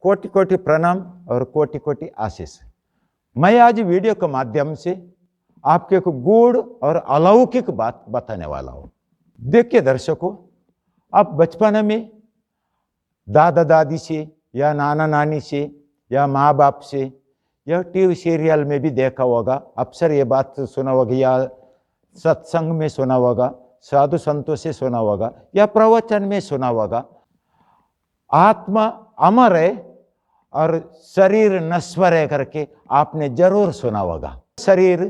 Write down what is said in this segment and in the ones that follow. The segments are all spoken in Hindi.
कोटि कोटि प्रणाम और कोटि कोटि आशीष। मैं आज वीडियो के माध्यम से आपके एक गूढ़ और अलौकिक बात बताने वाला हूँ। देखिए दर्शकों, आप बचपन में दादा दादी से या नाना नानी से या माँ बाप से या टीवी सीरियल में भी देखा होगा, अक्सर ये बात सुना होगा या सत्संग में सुना होगा, साधु संतों से सुना होगा या प्रवचन में सुना होगा, आत्मा अमर है और शरीर नश्वर है करके आपने जरूर सुना होगा। शरीर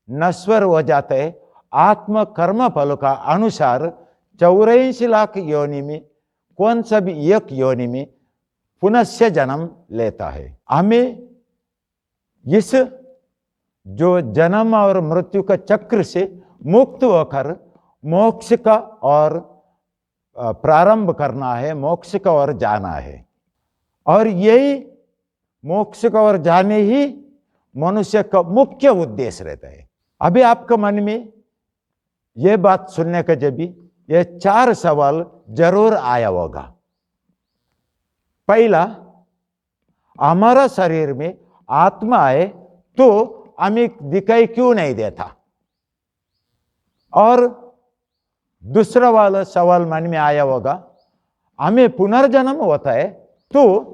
नश्वर हो जाता है, आत्म कर्म फल का अनुसार 84 लाख योनि में कौन सा भी एक योनि में पुनश्च जन्म लेता है। हमें इस जो जन्म और मृत्यु का चक्र से मुक्त होकर मोक्ष का और प्रारंभ करना है, मोक्ष का और जाना है। और यही मोक्ष का और जाने ही मनुष्य का मुख्य उद्देश्य रहता है। अभी आपके मन में यह बात सुनने का जब भी ये 4 सवाल जरूर आया होगा। पहला, हमारा शरीर में आत्मा है तो हमें दिखाई क्यों नहीं देता? और दूसरा वाला सवाल मन में आया होगा, हमें पुनर्जन्म होता है तो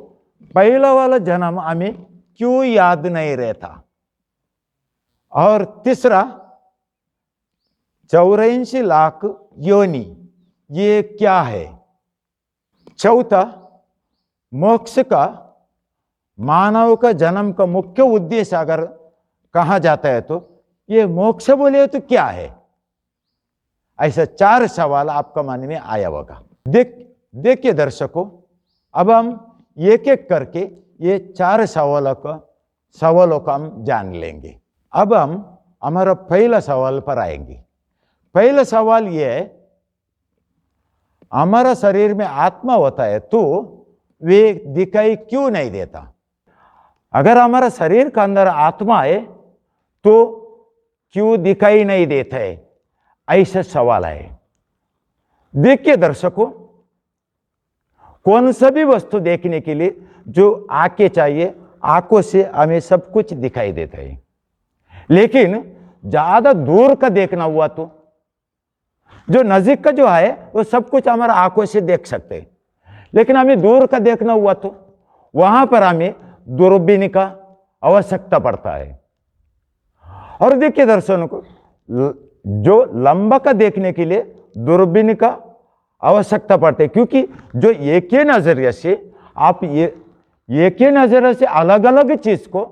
पहला वाला जन्म हमें क्यों याद नहीं रहता? और तीसरा, 84 लाख योनि ये क्या है? चौथा, मोक्ष का मानव का जन्म का मुख्य उद्देश्य अगर कहा जाता है तो ये मोक्ष बोले तो क्या है? ऐसा 4 सवाल आपका मन में आया होगा। देखिए दर्शकों, अब हम एक एक करके ये 4 सवालों का हम जान लेंगे। अब हम हमारा पहला सवाल पर आएंगे। पहला सवाल ये है, हमारा शरीर में आत्मा होता है तो वे दिखाई क्यों नहीं देता? अगर हमारा शरीर के अंदर आत्मा है तो क्यों दिखाई नहीं देता है? ऐसा सवाल है। देखिए दर्शकों, कौन सा भी वस्तु देखने के लिए जो आंखें चाहिए, आंखों से हमें सब कुछ दिखाई देता है। लेकिन ज्यादा दूर का देखना हुआ तो जो नजीक का जो है वो सब कुछ हमारा आंखों से देख सकते हैं। लेकिन हमें दूर का देखना हुआ तो वहां पर हमें दूरबीन का आवश्यकता पड़ता है। और देखिए दर्शकों को, जो लंबा का देखने के लिए दूरबीन का आवश्यकता पड़ती है, क्योंकि जो एक ही नजरिए से आप एक ही नजरिए से अलग अलग चीज को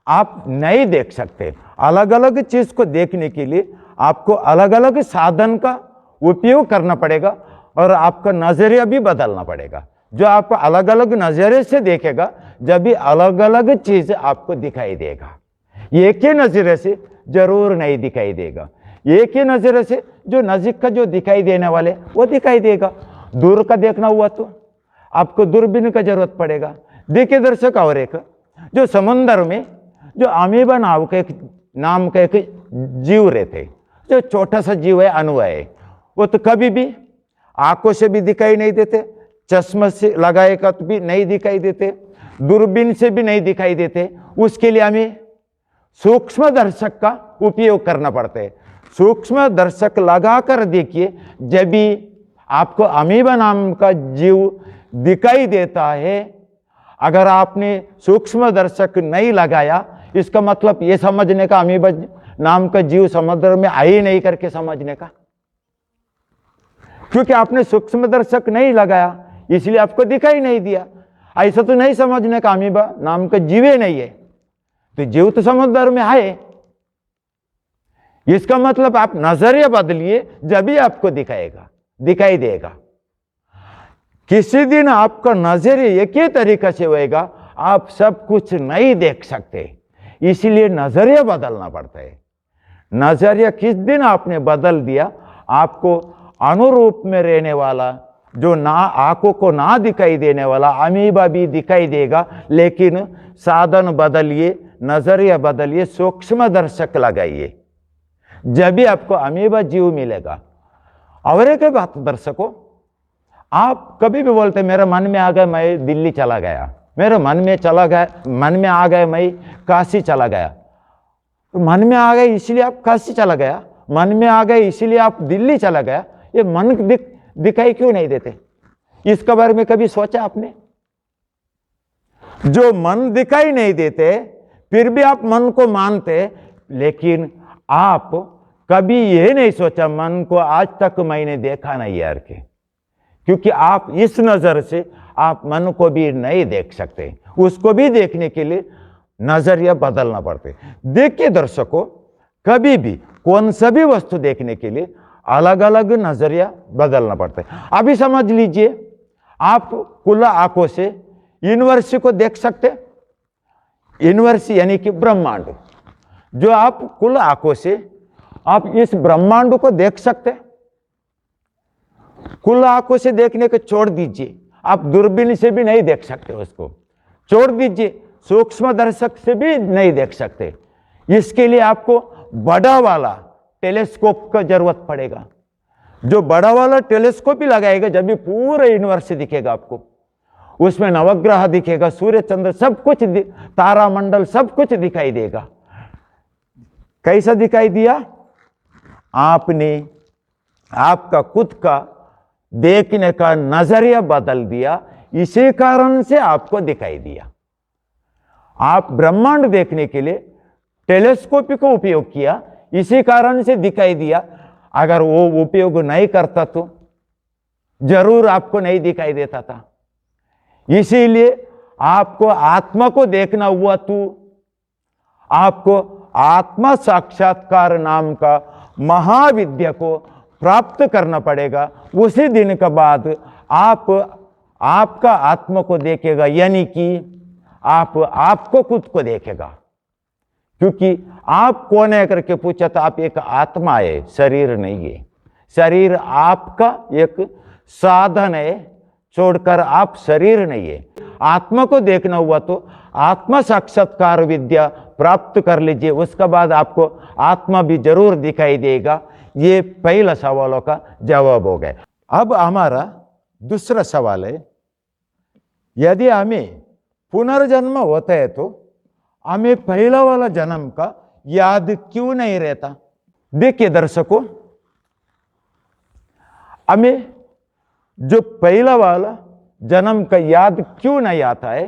आप नहीं देख सकते। अलग अलग चीज को देखने के लिए आपको अलग अलग साधन का उपयोग करना पड़ेगा और आपका नजरिया भी बदलना पड़ेगा। जो आप अलग अलग नजरिए से देखेगा जब भी अलग अलग चीज आपको दिखाई देगा। एक ही नजरिए से जरूर नहीं दिखाई देगा। एक ही नजरिए से जो नजीक का जो दिखाई देने वाले वो दिखाई देगा। दूर का देखना हुआ तो आपको दूरबीन का जरूरत पड़ेगा। देखिए दर्शक, और एक जो समुद्र में जो अमीबा नाम का एक जीव रहते, जो छोटा सा जीव है, अणु है, वो तो कभी भी आंखों से भी दिखाई नहीं देते, चश्मा से लगाएगा तो भी नहीं दिखाई देते, दूरबीन से भी नहीं दिखाई देते। उसके लिए हमें सूक्ष्म दर्शक का उपयोग करना पड़ता है। सूक्ष्म दर्शक लगाकर देखिए, जब भी आपको अमीबा नाम का जीव दिखाई देता है, अगर आपने सूक्ष्म दर्शक नहीं लगाया, इसका मतलब ये समझने का अमीबा नाम का जीव समुद्र में आ ही नहीं करके समझने का, क्योंकि आपने सूक्ष्म दर्शक नहीं लगाया इसलिए आपको दिखाई नहीं दिया। ऐसा तो नहीं समझने का अमीबा नाम का जीव ही नहीं है, तो जीव तो समुद्र में है। इसका मतलब आप नजरिया बदलिए, जब भी आपको दिखाई देगा। किसी दिन आपका नजरिया एक ही तरीका से होएगा, आप सब कुछ नहीं देख सकते, इसलिए नजरिया बदलना पड़ता है। नजरिया किस दिन आपने बदल दिया, आपको अनुरूप में रहने वाला जो ना आंखों को ना दिखाई देने वाला अमीबा भी दिखाई देगा। लेकिन साधन बदलिए, नजरिया बदलिए, सूक्ष्म दर्शक लगाइए, जब भी आपको अमीबा जीव मिलेगा। और एक बात दर्शकों, आप कभी भी बोलते मेरे मन में आ गया मैं दिल्ली चला गया, मेरे मन में चला गया, मन में आ गया, मैं काशी चला गया। तो मन में आ गए इसलिए आप काशी चला गया, मन में आ गए इसलिए आप दिल्ली चला गया, ये मन दिखाई क्यों नहीं देते? इसके बारे में कभी सोचा आपने? जो मन दिखाई नहीं देते फिर भी आप मन को मानते, लेकिन आप कभी यह नहीं सोचा मन को आज तक मैंने देखा नहीं यार के, क्योंकि आप इस नजर से आप मन को भी नहीं देख सकते, उसको भी देखने के लिए नजरिया बदलना पड़ते। देखिए दर्शकों, कभी भी कौन सा भी वस्तु देखने के लिए अलग अलग नजरिया बदलना पड़ता है। अभी समझ लीजिए, आप खुला आंखों से यूनिवर्स को देख सकते, यूनिवर्स यानी कि ब्रह्मांड, जो आप खुला आंखों से आप इस ब्रह्मांड को देख सकते। खुला आंखों से देखने को छोड़ दीजिए, आप दूरबीन से भी नहीं देख सकते, उसको छोड़ दीजिए, सूक्ष्म दर्शक से भी नहीं देख सकते। इसके लिए आपको बड़ा वाला टेलीस्कोप का जरूरत पड़ेगा। जो बड़ा वाला टेलीस्कोप ही लगाएगा जब भी पूरा यूनिवर्स दिखेगा आपको, उसमें नवग्रह दिखेगा, सूर्य चंद्र सब कुछ, तारामंडल सब कुछ दिखाई देगा। कैसा दिखाई दिया? आपने आपका खुद का देखने का नजरिया बदल दिया, इसी कारण से आपको दिखाई दिया। आप ब्रह्मांड देखने के लिए टेलीस्कोप का उपयोग किया, इसी कारण से दिखाई दिया। अगर वो उपयोग नहीं करता तो जरूर आपको नहीं दिखाई देता था। इसीलिए आपको आत्मा को देखना हुआ तो आपको आत्मा साक्षात्कार नाम का महाविद्या को प्राप्त करना पड़ेगा। उसी दिन के बाद आप आपका आत्मा को देखेगा, यानी कि आप आपको खुद को देखेगा। क्योंकि आप कौन है करके पूछा था, आप एक आत्मा है, शरीर नहीं है। शरीर आपका एक साधन है, छोड़कर आप शरीर नहीं है। आत्मा को देखना हुआ तो आत्मा साक्षात्कार विद्या प्राप्त कर लीजिए, उसके बाद आपको आत्मा भी जरूर दिखाई देगा। ये पहला सवालों का जवाब हो गया। अब हमारा दूसरा सवाल है, यदि हमें पुनर्जन्म होता है तो हमें पहला वाला जन्म का याद क्यों नहीं रहता? देखिए दर्शकों, हमें जो पहला वाला जन्म का याद क्यों नहीं आता है,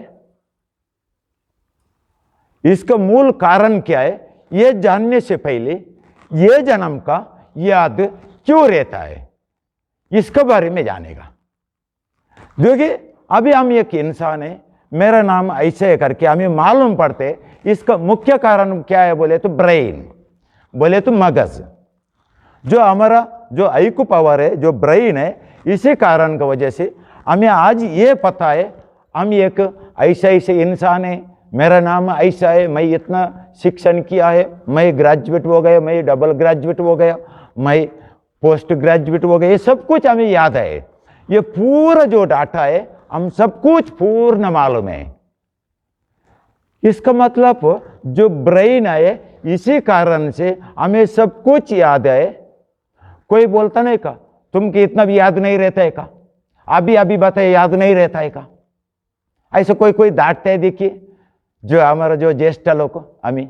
इसका मूल कारण क्या है, यह जानने से पहले यह जन्म का याद क्यों रहता है, इसके बारे में जानेगा। देखिए, अभी हम एक इंसान है, मेरा नाम ऐसे है करके हमें मालूम पड़ते, इसका मुख्य कारण क्या है बोले तो ब्रेन, बोले तो मगज। जो हमारा जो आईक्यू पावर है, जो ब्रेन है, इसी कारण की वजह से हमें आज ये पता है हम एक ऐसे इंसान है, मेरा नाम ऐसा है, मैं इतना शिक्षण किया है, मैं ग्रेजुएट हो गया, मैं डबल ग्रेजुएट हो गया, मैं पोस्ट ग्रेजुएट हो गया, ये सब कुछ हमें याद है। ये पूरा जो डाटा है हम सब कुछ पूर्ण मालूम है। इसका मतलब जो ब्रेन है, इसी कारण से हमें सब कुछ याद है। कोई बोलता नहीं का तुमको इतना भी याद नहीं रहता है का, अभी अभी बताए याद नहीं रहता है का, ऐसे कोई कोई डांटते है। देखिए, जो हमारा जो ज्येष्ठ लोग, हमें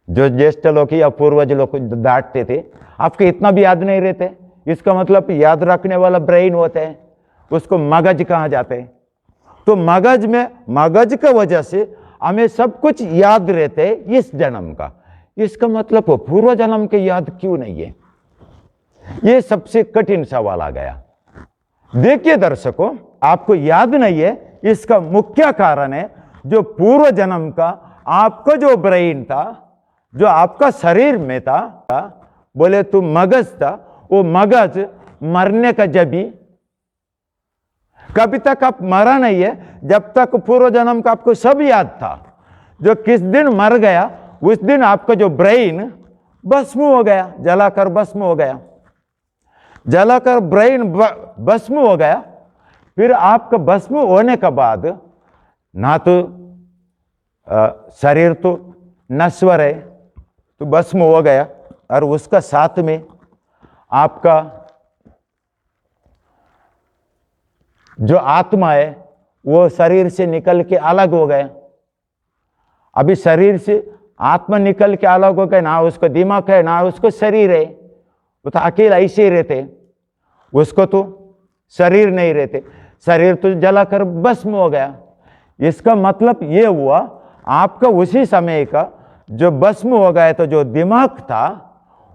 जो ज्येष्ठ लोग या पूर्वज लोग डांटते थे, आपको इतना भी याद नहीं रहते, इसका मतलब याद रखने वाला ब्रेन होता है, उसको मगज कहा जाते हैं। तो मगज में, मगज की वजह से हमें सब कुछ याद रहते है इस जन्म का। इसका मतलब पूर्व जन्म के याद क्यों नहीं है? ये सबसे कठिन सवाल आ गया। देखिए दर्शकों, आपको याद नहीं है, इसका मुख्य कारण है जो पूर्व जन्म का आपका जो ब्रेन था, जो आपका शरीर में था, बोले तो मगज था, वो मगज मरने का जब भी, कभी तक आप मरा नहीं है जब तक पूर्व जन्म का आपको सब याद था। जो किस दिन मर गया उस दिन आपका जो ब्रेन भस्म हो गया, जलाकर भस्म हो गया, जलाकर ब्रेन भस्म हो गया। फिर आपका भस्म होने के बाद ना तो शरीर तो नश्वर है, तो भस्म हो गया, और उसका साथ में आपका जो आत्मा है वो शरीर से निकल के अलग हो गए। अभी शरीर से आत्मा निकल के अलग हो गए, ना उसको दिमाग है ना उसको शरीर है, वो तो अकेला ऐसे ही रहते, उसको तो शरीर नहीं रहते, शरीर तो जलाकर भस्म हो गया। इसका मतलब ये हुआ आपका उसी समय का जो भस्म हो गया, तो जो दिमाग था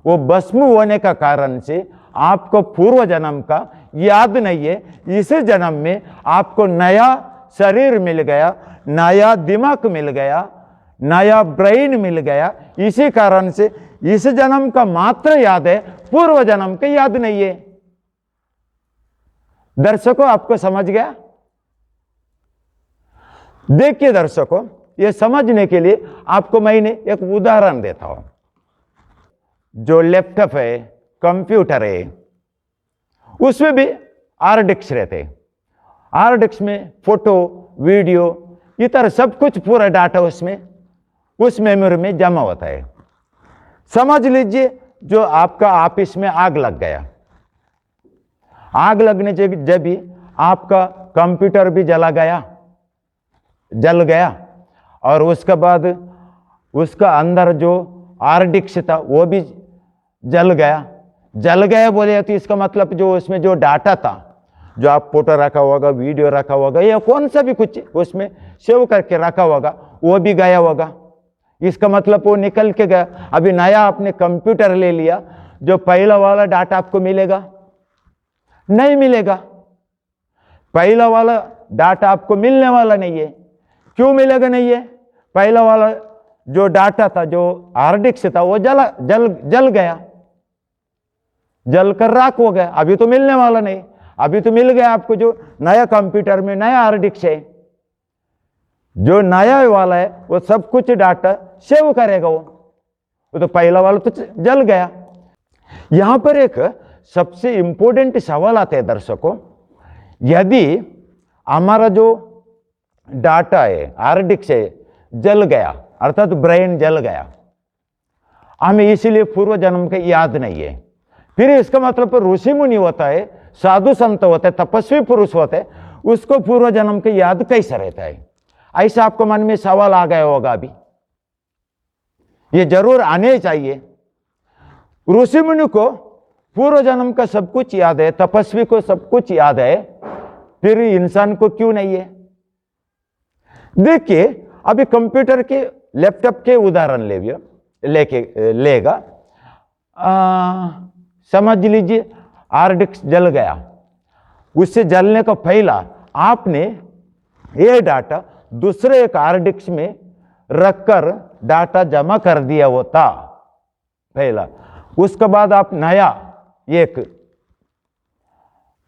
वो भस्म होने का कारण से आपको पूर्व जन्म का याद नहीं है। इस जन्म में आपको नया शरीर मिल गया, नया दिमाग मिल गया, नया ब्रेन मिल गया, इसी कारण से इस जन्म का मात्र याद है, पूर्व जन्म का याद नहीं है। दर्शकों, आपको समझ गया? देखिए दर्शकों, ये समझने के लिए आपको मैंने एक उदाहरण देता हूं। जो लैपटॉप है, कंप्यूटर है, उसमें भी हार्ड डिस्क रहते हैं। हार्ड डिस्क में फोटो, वीडियो, इतर सब कुछ पूरा डाटा उसमें उस मेमोरी में जमा होता है। समझ लीजिए जो आपका ऑफिस में आग लग गया, आग लगने से जब भी आपका कंप्यूटर भी जल गया और उसके बाद उसका अंदर जो हार्ड डिस्क था वो भी जल गया बोले तो इसका मतलब जो उसमें जो डाटा था, जो आप फोटो रखा होगा, वीडियो रखा होगा, या कौन सा भी कुछ उसमें सेव करके रखा होगा, वो भी गया होगा। इसका मतलब वो निकल के गया। अभी नया आपने कंप्यूटर ले लिया, जो पहला वाला डाटा आपको मिलेगा? नहीं मिलेगा। पहला वाला डाटा आपको मिलने वाला नहीं है। क्यों मिलेगा नहीं है? पहला वाला जो डाटा था, जो हार्ड डिस्क था, वो जल गया, जलकर राख हो गया। अभी तो मिलने वाला नहीं। अभी तो मिल गया आपको जो नया कंप्यूटर में नया हार्ड डिस्क है, जो नया वाला है वो सब कुछ डाटा सेव करेगा। वो तो पहला वाला तो जल गया। यहां पर एक सबसे इंपॉर्टेंट सवाल आता है दर्शकों, यदि हमारा जो डाटा है, हार्ड डिस्क है, जल गया, अर्थात ब्रेन जल गया, हमें इसीलिए पूर्व जन्म के याद नहीं है, फिर इसका मतलब ऋषि मुनि होता है, साधु संत होते हैं, तपस्वी पुरुष होते हैं, उसको पूर्व जन्म के याद कैसा रहता है? ऐसा आपको मन में सवाल आ गया होगा। अभी ये जरूर आने चाहिए। ऋषि मुनि को पूर्व जन्म का सब कुछ याद है, तपस्वी को सब कुछ याद है, फिर इंसान को क्यों नहीं है? देखिए, अभी कंप्यूटर के, लैपटॉप के उदाहरण लेगा। समझ लीजिए हार्ड डिस्क जल गया, उससे जलने का पहला आपने ये डाटा दूसरे एक हार्ड डिस्क में रखकर डाटा जमा कर दिया होता पहला। उसके बाद आप नया एक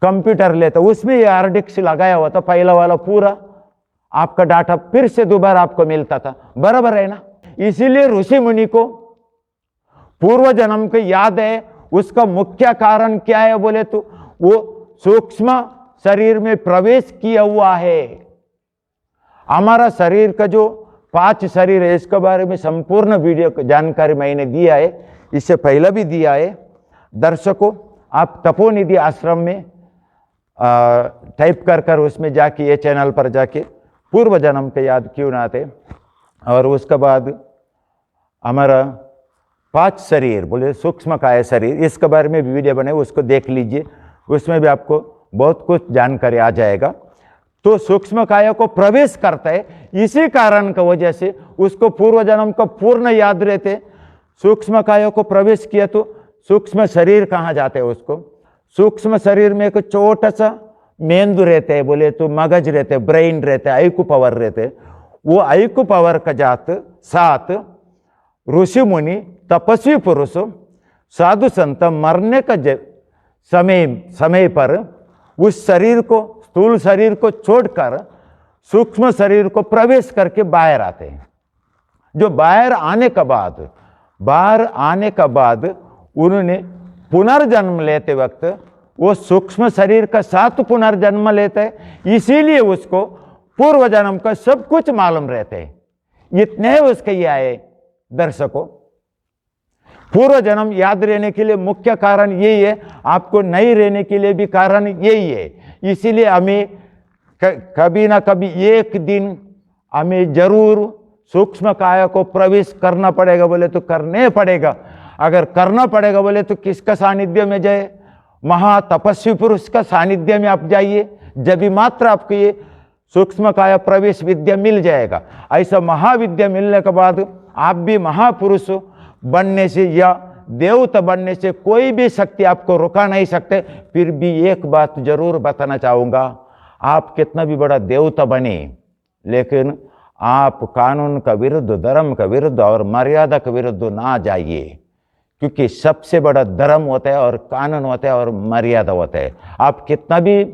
कंप्यूटर लेता, उसमें ये हार्ड डिस्क लगाया हुआ था, पहला वाला पूरा आपका डाटा फिर से दोबारा आपको मिलता था, बराबर है ना? इसीलिए ऋषि मुनि को पूर्व जन्म की याद है। उसका मुख्य कारण क्या है बोले तो वो सूक्ष्म शरीर में प्रवेश किया हुआ है। हमारा शरीर का जो 5 शरीर है, इसके बारे में संपूर्ण वीडियो जानकारी मैंने दिया है, इससे पहले भी दिया है। दर्शकों, आप तपोनिधि आश्रम में टाइप कर उसमें जाके, ये चैनल पर जाके पूर्व जन्म के याद क्यों ना आते, और उसके बाद हमारा 5 शरीर बोले सूक्ष्म काय शरीर, इसके बारे में वीडियो बने, उसको देख लीजिए, उसमें भी आपको बहुत कुछ जानकारी आ जाएगा। तो सूक्ष्म काय को प्रवेश करता है, इसी कारण की वजह से उसको पूर्व जन्म का पूर्ण याद रहते। सूक्ष्म काय को प्रवेश किया तो सूक्ष्म शरीर कहाँ जाते हैं? उसको सूक्ष्म शरीर में एक छोटा सा मेंदु रहते हैं, बोले तो मगज रहते, ब्रेन रहते, आईक्यू पावर रहते। वो आईक्यू पावर का जात साथ ऋषि मुनि, तपस्वी पुरुष, साधु संत मरने का समय पर उस शरीर को, स्थूल शरीर को छोड़कर सूक्ष्म शरीर को प्रवेश करके बाहर आते हैं। जो बाहर आने के बाद उन्होंने पुनर्जन्म लेते वक्त वो सूक्ष्म शरीर का साथ पुनर्जन्म लेते हैं, इसीलिए उसको पूर्व जन्म का सब कुछ मालूम रहते हैं। इतने उसके ये आए दर्शकों। पूर्व जन्म याद रहने के लिए मुख्य कारण यही है, आपको नहीं रहने के लिए भी कारण यही है। इसीलिए हमें कभी ना कभी एक दिन हमें जरूर सूक्ष्म काया को प्रवेश करना पड़ेगा, बोले तो करने पड़ेगा। अगर करना पड़ेगा बोले तो किसका सानिध्य में जाए? महातपस्वी पुरुष का सानिध्य में आप जाइए, जब भी मात्र आपको ये सूक्ष्म काया प्रवेश विद्या मिल जाएगा। ऐसा महाविद्या मिलने के बाद आप भी महापुरुष बनने से या देवता बनने से कोई भी शक्ति आपको रुका नहीं सकते। फिर भी एक बात जरूर बताना चाहूंगा, आप कितना भी बड़ा देवता बने, लेकिन आप कानून का विरुद्ध, धर्म का विरुद्ध और मर्यादा के विरुद्ध ना जाइए, क्योंकि सबसे बड़ा धर्म होता है और कानून होता है और मर्यादा होता है। आप कितना भी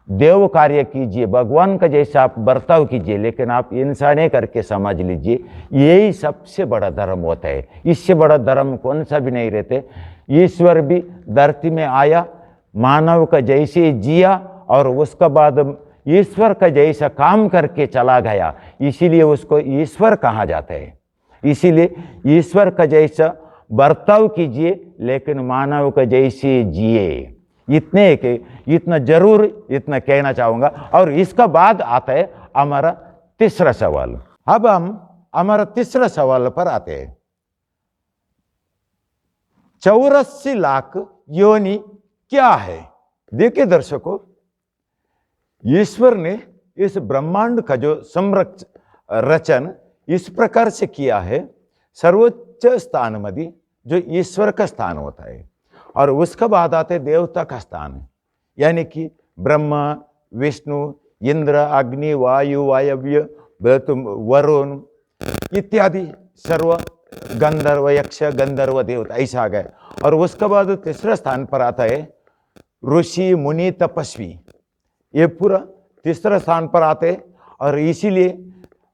देव कार्य कीजिए, भगवान का जैसा आप बर्ताव कीजिए, लेकिन आप इंसाने करके समझ लीजिए, यही सबसे बड़ा धर्म होता है। इससे बड़ा धर्म कौन सा भी नहीं रहते। ईश्वर भी धरती में आया, मानव का जैसे जिया और उसका बाद ईश्वर का जैसा काम करके चला गया, इसीलिए उसको ईश्वर कहा जाता है। इसीलिए ईश्वर का जैसा बर्ताव कीजिए, लेकिन मानव का जैसे जिए। इतने के इतना जरूर इतना कहना चाहूंगा। और इसका बाद आता है हमारा तीसरा सवाल। अब हम हमारा तीसरा सवाल पर आते हैं। 84 लाख योनि क्या है? देखिए दर्शकों, ईश्वर ने इस ब्रह्मांड का जो रचन इस प्रकार से किया है, सर्वोच्च स्थान मध्ये जो ईश्वर का स्थान होता है, और उसका बाद आते देवता का स्थान, यानी कि ब्रह्मा, विष्णु, इंद्र, अग्नि, वायु, वायव्य, वरुण इत्यादि सर्व गंधर्व, यक्ष, गंधर्व, देवता ऐसा आ गए। और उसके बाद तीसरा स्थान पर आता है ऋषि, मुनि, तपस्वी। ये पूरा तीसरा स्थान पर आते हैं। और इसीलिए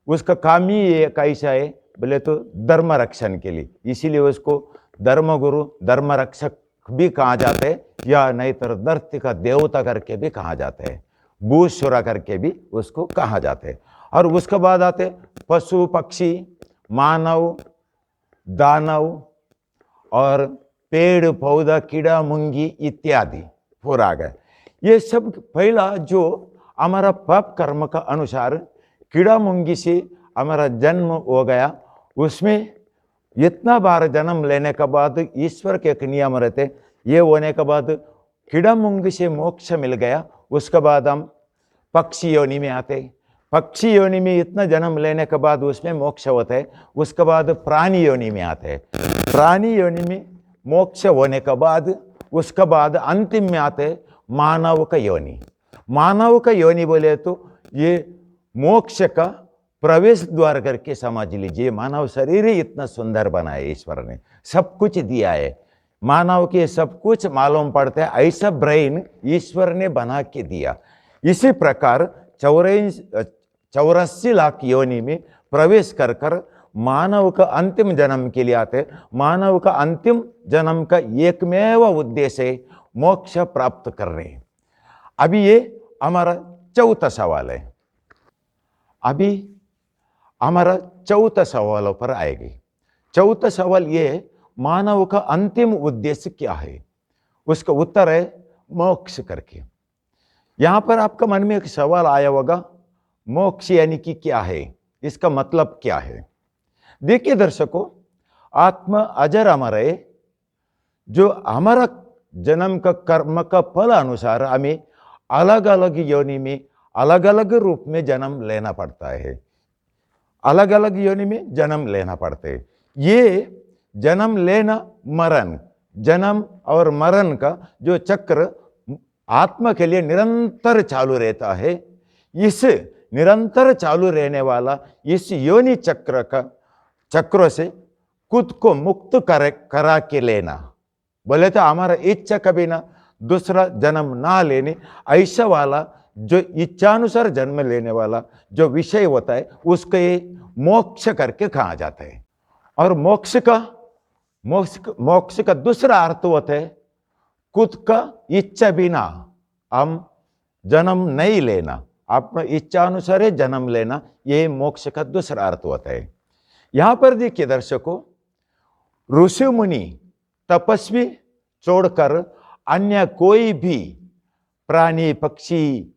उसका काम ही एक ऐसा है, बोले तो धर्म रक्षण के लिए। इसीलिए उसको धर्म गुरु, धर्म रक्षक भी कहा जाते हैं, या नहीं तो धरती का देवता करके भी कहा जाते हैं, भूसुरा करके भी उसको कहा जाते हैं। और उसके बाद आते पशु, पक्षी, मानव, दानव और पेड़ पौधा, कीड़ा मुंगी इत्यादि पूरा आ गए। ये सब पहला जो हमारा पाप कर्म का अनुसार कीड़ा मुंगी से हमारा जन्म हो गया, उसमें इतना बार जन्म लेने के बाद ईश्वर के एक नियम रहते, ये होने के बाद कीड़ा मुंगी से मोक्ष मिल गया। उसके बाद हम पक्षी योनि में आते। पक्षी योनि में इतना जन्म लेने के बाद उसमें मोक्ष होता है। उसके बाद प्राणी योनि में आते हैं। प्राणी योनि में मोक्ष होने के बाद उसके बाद अंतिम में आते मानव का योनि। मानव का योनि बोले तो ये मोक्ष का प्रवेश द्वार करके समझ लीजिए। मानव शरीर ही इतना सुंदर बनाया ईश्वर ने, सब कुछ दिया है, मानव के सब कुछ मालूम पड़ता है, ऐसा ब्रेन ईश्वर ने बना के दिया। इसी प्रकार 84 लाख योनि में प्रवेश कर कर मानव का अंतिम जन्म के लिए आते। मानव का अंतिम जन्म का एकमेव उद्देश्य है मोक्ष प्राप्त कर रहे हैं। अभी ये हमारा चौथा सवाल है। अभी हमारा चौथा सवाल पर आएगी। चौथा सवाल ये है, मानव का अंतिम उद्देश्य क्या है? उसका उत्तर है मोक्ष करके। यहां पर आपका मन में एक सवाल आया होगा, मोक्ष यानी कि क्या है, इसका मतलब क्या है? देखिए दर्शकों, आत्मा अजर अमर है। जो हमारा जन्म का कर्म का फल अनुसार हमें अलग अलग योनि में अलग अलग रूप में जन्म लेना पड़ता है, अलग अलग योनि में जन्म लेना पड़ता है। ये जन्म लेना मरण, जन्म और मरण का जो चक्र आत्मा के लिए निरंतर चालू रहता है, इस निरंतर चालू रहने वाला इस योनि चक्र का चक्रों से खुद को मुक्त करा के लेना, बोले तो हमारा इच्छा कभी ना दूसरा जन्म ना लेने, ऐसा वाला जो इच्छानुसार जन्म लेने वाला जो विषय होता है उसको ये मोक्ष करके कहा जाता है। और मोक्ष का दूसरा अर्थ होता है खुद का इच्छा बिना हम जन्म नहीं लेना, अपना इच्छा अनुसार जन्म लेना, ये मोक्ष का दूसरा अर्थ होता है। यहां पर देखिए दर्शकों, ऋषि मुनि तपस्वी छोड़कर अन्य कोई भी प्राणी, पक्षी,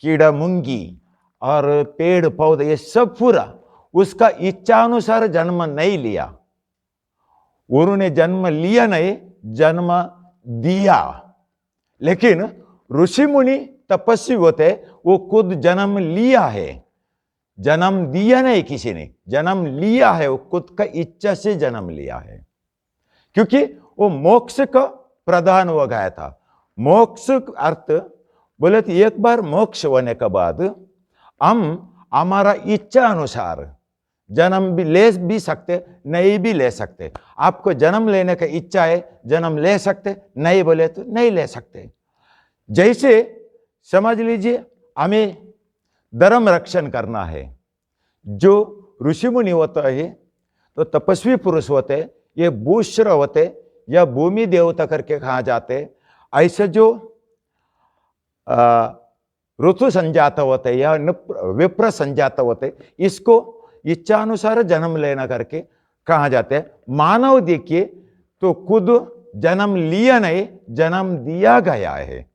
कीड़ा मुंगी और पेड़ पौधे, ये सब पूरा उसका इच्छा अनुसार जन्म नहीं लिया। उन्होंने जन्म लिया नहीं, जन्म दिया। लेकिन ऋषि मुनि तपस्वी होते, वो खुद जन्म लिया है, जन्म दिया नहीं किसी ने, जन्म लिया है, वो खुद का इच्छा से जन्म लिया है, क्योंकि वो मोक्ष का प्रधान हो गया था। मोक्ष अर्थ बोले तो एक बार मोक्ष होने के बाद हम हमारा इच्छा अनुसार जन्म भी ले भी सकते, नहीं भी ले सकते। आपको जन्म लेने का इच्छा है, जन्म ले सकते, नहीं बोले तो नहीं ले सकते। जैसे समझ लीजिए हमें धर्म रक्षण करना है, जो ऋषि मुनि होता है तो तपस्वी पुरुष होते, ये भूश्र होते या भूमि देवता करके कहा जाते, ऐसे जो ऋतु संजात होते या विप्र संजात होते, इसको इच्छानुसार जन्म लेना करके कहा जाते हैं। मानव देखिए तो खुद जन्म लिया नहीं, जन्म दिया गया है।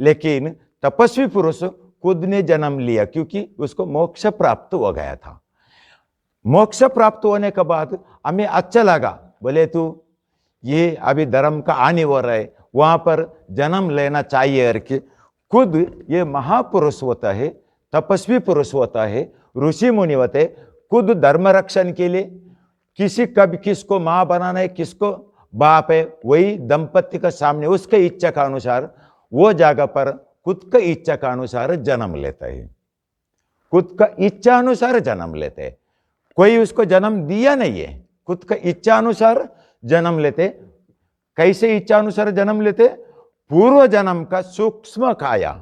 लेकिन तपस्वी पुरुष खुद ने जन्म लिया, क्योंकि उसको मोक्ष प्राप्त हो गया था। मोक्ष प्राप्त होने के बाद हमें अच्छा लगा, बोले तू ये अभी धर्म का हानि हो रहा है, वहां पर जन्म लेना चाहिए करके खुद ये महापुरुष होता है, तपस्वी पुरुष होता है, ऋषि मुनि होते, खुद धर्म रक्षण के लिए किसी कभी किसको माँ बनाना है, किसको बाप है, वही दंपति का सामने उसके इच्छा का अनुसार वो जगह पर खुद का इच्छा का अनुसार जन्म लेता है, खुद का इच्छा अनुसार जन्म लेते हैं। कोई उसको जन्म दिया नहीं है, खुद का इच्छा अनुसार जन्म लेते। कैसे इच्छा अनुसार जन्म लेते? पूर्व जन्म का सूक्ष्म काया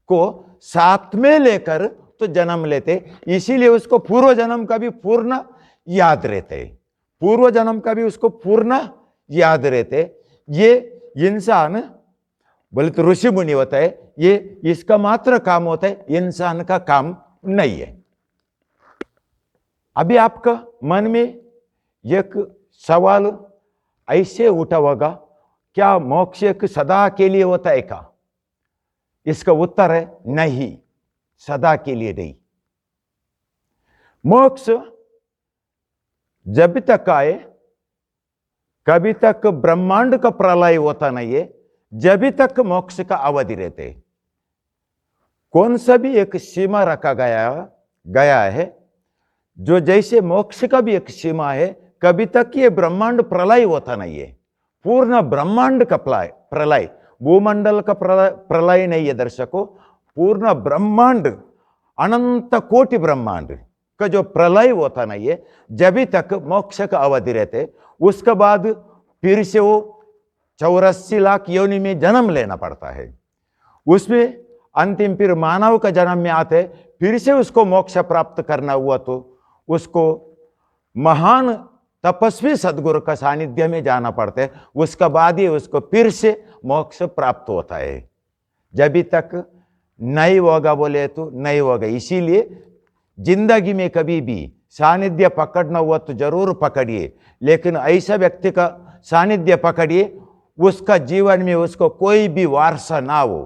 को साथ में लेकर तो जन्म लेते, इसीलिए उसको पूर्व जन्म का भी पूर्ण याद रहते, पूर्व जन्म का भी उसको पूर्ण याद रहते। ये इंसान बोले तो ऋषि मुनि होता है, ये इसका मात्र काम होता है, इंसान का काम नहीं है। अभी आपका मन में एक सवाल ऐसे उठा होगा, क्या मोक्ष एक सदा के लिए होता है क्या? इसका उत्तर है नहीं, सदा के लिए नहीं। मोक्ष जब तक आए, कभी तक ब्रह्मांड का प्रलय होता नहीं है, जब तक मोक्ष का अवधि रहते। कौन सा भी एक सीमा रखा गया है, जो जैसे मोक्ष का भी एक सीमा है, कभी तक ये ब्रह्मांड प्रलय होता नहीं है। पूर्ण ब्रह्मांड का प्रलय, भूमंडल का प्रलय नहीं है दर्शकों, पूर्ण ब्रह्मांड, अनंत कोटि ब्रह्मांड का जो प्रलय होता नहीं है, जब तक मोक्ष का अवधि रहते, उसके बाद फिर से वो 84 लाख योनि में जन्म लेना पड़ता है। उसमें अंतिम फिर मानव का जन्म में आते, फिर से उसको मोक्ष प्राप्त करना हुआ तो उसको महान तपस्वी सदगुरु का सानिध्य में जाना पड़ता है, उसका बाद ही उसको फिर से मोक्ष प्राप्त होता है। जब तक नहीं होगा बोले तो नहीं होगा। इसीलिए जिंदगी में कभी भी सानिध्य पकड़ना हुआ तो जरूर पकड़िए, लेकिन ऐसा व्यक्ति का सानिध्य पकड़िए उसका जीवन में उसको कोई भी वारसा ना हो,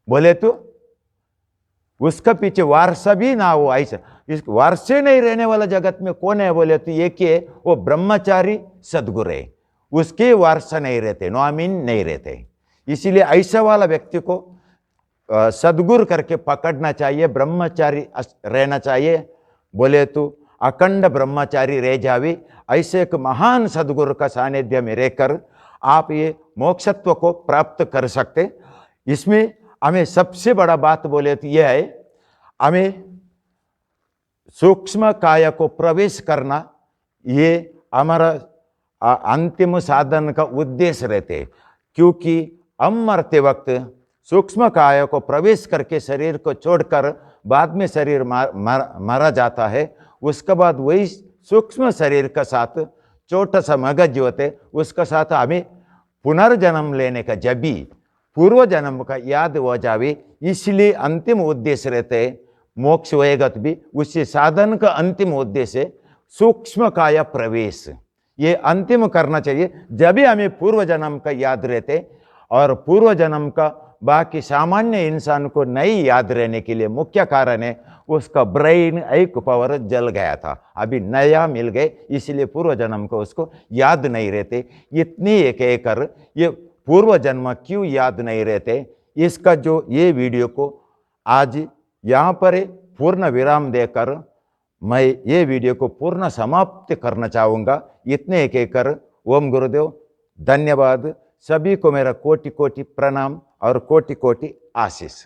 बोले तो उसका पीछे वारसा भी ना हो। ऐसा इस वारसे नहीं रहने वाला जगत में कौन है बोले तो एक ही है, वो ब्रह्मचारी सदगुरु है, उसके वारसा नहीं रहते, नॉमिन नहीं रहते। इसीलिए ऐसा वाला व्यक्ति को सदगुरु करके पकड़ना चाहिए, ब्रह्मचारी रहना चाहिए। बोले तो अखंड ब्रह्मचारी रह जावे, ऐसे एक महान सदगुरु का सानिध्य में रहकर आप ये मोक्षत्व को प्राप्त कर सकते। इसमें हमें सबसे बड़ा बात बोले तो यह है, हमें सूक्ष्म काया को प्रवेश करना, ये हमारा अंतिम साधन का उद्देश्य रहते। क्योंकि हम मरते वक्त सूक्ष्म काया को प्रवेश करके शरीर को छोड़कर बाद में शरीर मारा जाता है, उसके बाद वही सूक्ष्म शरीर का साथ छोटा सा मगज होते, उसका साथ हमें पुनर्जन्म लेने का जब भी पूर्व जन्म का याद हो जावे, इसलिए अंतिम उद्देश्य रहते हैं। मोक्ष होएगा तो भी उसी साधन का अंतिम उद्देश्य सूक्ष्म काया प्रवेश, ये अंतिम करना चाहिए। जब भी हमें पूर्व जन्म का याद रहते और पूर्व जन्म का बाकी सामान्य इंसान को नहीं याद रहने के लिए मुख्य कारण है उसका ब्रेन एक पावर जल गया था, अभी नया मिल गए, इसलिए पूर्व जन्म को उसको याद नहीं रहते। इतनी एक कर ये पूर्व जन्म क्यों याद नहीं रहते, इसका जो ये वीडियो को आज यहाँ पर पूर्ण विराम देकर मैं ये वीडियो को पूर्ण समाप्त करना चाहूँगा। इतने एक कर ओम गुरुदेव, धन्यवाद। सभी को मेरा कोटि कोटि प्रणाम और कोटि कोटि आशीष।